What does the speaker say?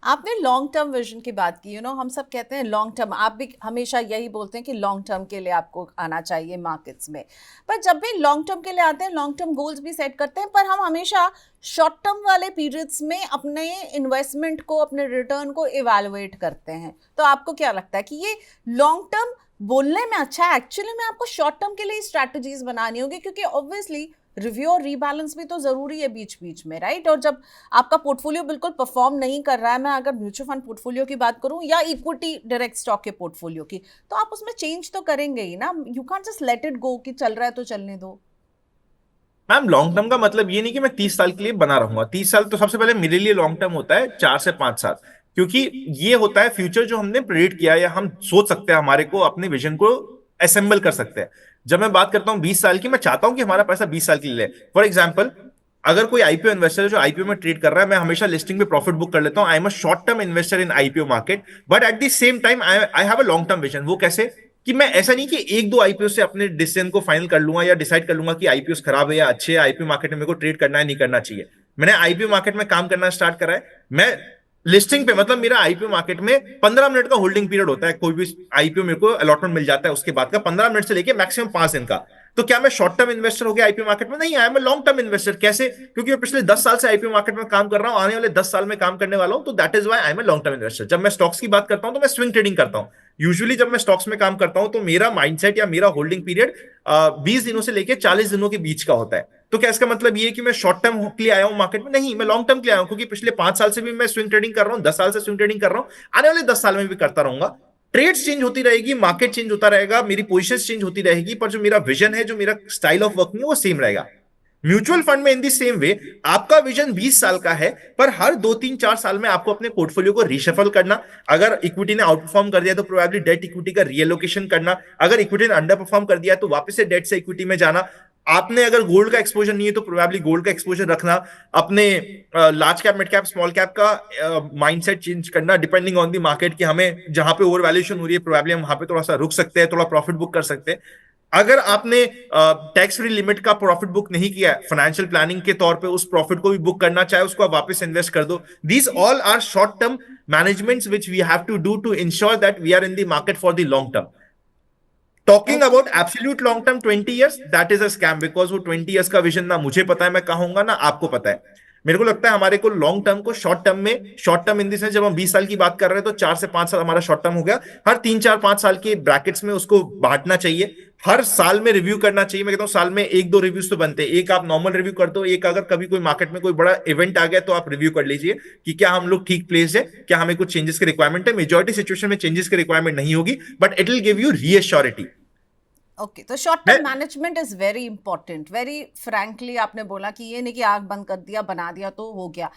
आपने long term vision की बात की। हम सब कहते हैं लॉन्ग टर्म, आप भी हमेशा यही बोलते हैं कि लॉन्ग टर्म के लिए आपको आना चाहिए मार्केट्स में। पर जब भी लॉन्ग टर्म के लिए आते हैं, लॉन्ग टर्म गोल्स भी सेट करते हैं, पर हम हमेशा शॉर्ट टर्म वाले पीरियड्स में अपने इन्वेस्टमेंट को, अपने रिटर्न को इवेलुएट करते हैं। तो आपको क्या लगता है कि ये लॉन्ग टर्म बोलने में अच्छा है, एक्चुअली में आपको शॉर्ट टर्म के लिए स्ट्रैटेजीज बनानी होगी, क्योंकि ऑब्वियसली रिव्यू और रीबैलेंस भी तो जरूरी है बीच बीच में, राइट? और जब आपका पोर्टफोलियो बिल्कुल परफॉर्म नहीं कर रहा है, मैं अगर म्यूचुअल फंड पोर्टफोलियो की बात करूं या इक्विटी डायरेक्ट स्टॉक के पोर्टफोलियो की, तो आप उसमें चेंज तो करेंगे ही ना। You can't just let it go कि चल रहा है तो चलने दो। मैम लॉन्ग टर्म का मतलब ये नहीं कि मैं 30 साल के लिए बना रहूंगा। 30 साल तो सबसे पहले मेरे लिए लॉन्ग टर्म होता है 4 से 5 साल, क्योंकि ये होता है फ्यूचर जो हमने प्रेडिक्ट किया या हम सोच सकते हैं, हमारे को अपने विजन को असेंबल कर सकते हैं। जब मैं बात करता हूँ 20 साल की, मैं चाहता हूँ कि हमारा पैसा 20 साल के लिए। फॉर एग्जाम्पल, अगर कोई आईपीओ इन्वेस्टर है जो आईपीओ में ट्रेड कर रहा है, मैं हमेशा लिस्टिंग पे प्रॉफिट बुक कर लेता हूँ। I am a short term investor in IPO market, but at the same time I have a long term vision. वो कैसे? कि मैं ऐसा नहीं कि एक दो आईपीओ से अपने डिसीजन को फाइनल कर लूंगा या डिसाइड कर लूंगा कि आईपीओ खराब है या अच्छे है, आईपीओ मार्केट में मेरे को ट्रेड करना है नहीं करना चाहिए। मैंने आईपीओ मार्केट में काम करना स्टार्ट करा है। मैं लिस्टिंग पे, मतलब मेरा आईपीओ मार्केट में 15 मिनट का होल्डिंग पीरियड होता है। कोई भी आईपीओ मेरे को अलॉटमेंट मिल जाता है, उसके बाद का 15 मिनट से लेके मैक्सिमम 5 दिन का। तो क्या मैं शॉर्ट टर्म इन्वेस्टर हो गया आईपीओ मार्केट में? नहीं, आई एम लॉन्ग टर्म इन्वेस्टर। कैसे? क्योंकि मैं पिछले 10 साल से आईपीओ मार्केट में काम कर रहा हूं, आने वाले 10 साल में काम करने वाला हूं, तो that is why I am long term investor. जब मैं स्टॉक्स की बात करता हूं तो मैं स्विंग ट्रेडिंग करता हूं। यूजुअली जब मैं स्टॉक्स में काम करता हूं तो मेरा माइंडसेट या मेरा होल्डिंग पीरियड 20 दिनों से लेकर 40 दिनों के बीच का होता है। तो क्या इसका मतलब ये है कि मैं शॉर्ट टर्म के लिए आया हूं मार्केट में? नहीं, मैं लॉन्ग टर्म के लिए आया हूं, क्योंकि पिछले 5 साल से भी मैं स्विंग ट्रेडिंग कर रहा हूं, 10 साल से स्विंग ट्रेडिंग कर रहा हूं, आने वाले 10 साल में भी करता रहूंगा। ट्रेड्स चेंज होती रहेगी, मार्केट चेंज होता रहेगा, मेरी पोजीशन चेंज होती रहेगी, पर जो मेरा विजन है, जो मेरा स्टाइल ऑफ वर्किंग है, वो सेम रहेगा। म्यूचुअल फंड में इन दी सेम वे, आपका विजन 20 साल का है, पर हर 2 3 4 साल में आपको अपने पोर्टफोलियो को रीशफल करना। अगर इक्विटी ने आउट परफॉर्म कर दिया तो प्रोबेबली डेट इक्विटी का रीएलोकेशन करना। अगर इक्विटी ने अंडर परफॉर्म कर दिया तो वापस से डेट से इक्विटी में जाना। आपने अगर गोल्ड का एक्सपोजर नहीं है तो प्रोबेबली गोल्ड का एक्सपोजर रखना। अपने large cap, mid cap, small cap का माइंडसेट चेंज करना डिपेंडिंग ऑन द मार्केट, कि हमें जहां पे ओवर वैल्यूएशन हो रही है प्रोबेबली हम वहां पे थोड़ा सा रुक सकते हैं, थोड़ा प्रॉफिट बुक कर सकते हैं। अगर आपने टैक्स फ्री लिमिट का प्रॉफिट बुक नहीं किया, फाइनेंशियल प्लानिंग के तौर पे उस प्रॉफिट को भी बुक करना चाहे, उसको आप वापस इन्वेस्ट कर दो। These all are short term managements which we have to do to ensure that we are in the market for the long term. Talking okay. About absolute long term 20 years, that is a scam, because वो 20 years का vision ना मुझे पता है मैं कहूंगा, ना आपको पता है। मेरे को लगता है हमारे को लॉन्ग टर्म को शॉर्ट टर्म में, short term in the sense जब हम 20 साल की बात कर रहे हैं तो 4 से 5 साल हमारा शॉर्ट टर्म हो गया। हर 3 4 5 साल के ब्रैकेट्स में उसको बांटना चाहिए। हर साल में रिव्यू करना चाहिए। मैं कहता हूँ साल में एक दो रिव्यूज तो बनते हैं। एक आप नॉर्मल रिव्यू कर दो, एक अगर कभी कोई मार्केट में कोई बड़ा इवेंट आ गया तो आप रिव्यू कर लीजिए कि क्या हम लोग ठीक प्लेस है, क्या हमें कुछ चेंजेस की रिक्वायरमेंट है। मेजॉरिटी सिचुएशन में चेंजेस की रिक्वायरमेंट नहीं होगी, but it will give you reassurity. Okay, तो शॉर्ट मैं term management is very important. Very frankly आपने बोला कि ये नहीं कि आग बंद कर दिया, बना दिया तो हो गया।